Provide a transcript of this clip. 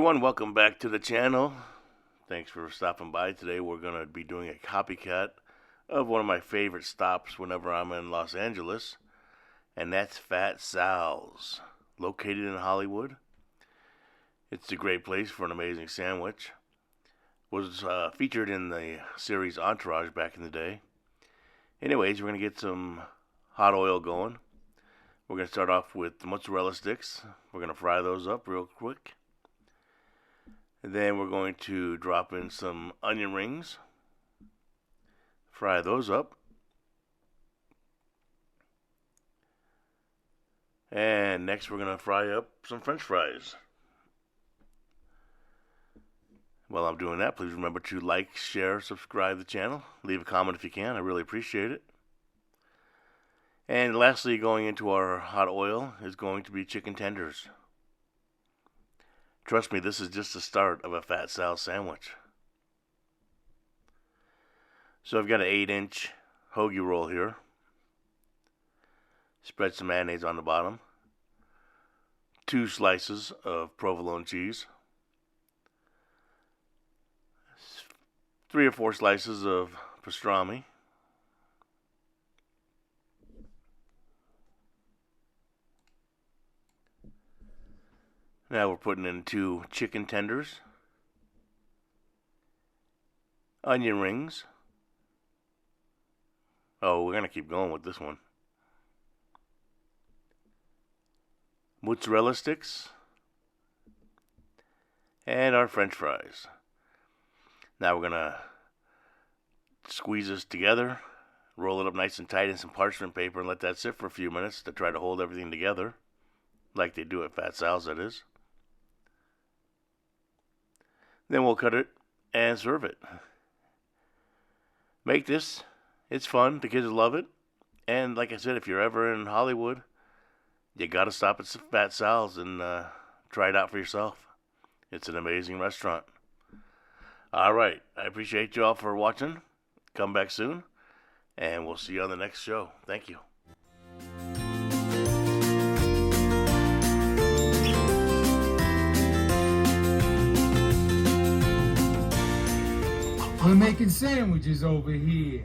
everyone, welcome back to the channel. Thanks for stopping by. Today we're going to be doing a copycat of one of my favorite stops whenever I'm in Los Angeles, and that's FAT SAL's, located in Hollywood. It's a great place for an amazing sandwich. Was featured in the series Entourage back in the day. Anyways, we're going to get some hot oil going. We're going to start off with the mozzarella sticks. We're going to fry those up real quick. And then we're going to drop in some onion rings. Fry those up. And next we're going to fry up some French fries. While I'm doing that, please remember to like, share, subscribe to the channel. Leave a comment if you can. I really appreciate it. And lastly, going into our hot oil is going to be chicken tenders. Trust me, this is just the start of a FAT SAL sandwich. So I've got an 8-inch hoagie roll here. Spread some mayonnaise on the bottom. 2 slices of provolone cheese. 3 or 4 slices of pastrami. Now we're putting in 2 chicken tenders, onion rings. Oh, we're going to keep going with this one. Mozzarella sticks, and our French fries. Now we're going to squeeze this together, roll it up nice and tight in some parchment paper, and let that sit for a few minutes to try to hold everything together, like they do at FAT SAL's, that is. Then we'll cut it and serve it. Make this. It's fun. The kids love it. And like I said, if you're ever in Hollywood, you got to stop at FAT SAL's and try it out for yourself. It's an amazing restaurant. All right. I appreciate you all for watching. Come back soon. And we'll see you on the next show. Thank you. We're making sandwiches over here.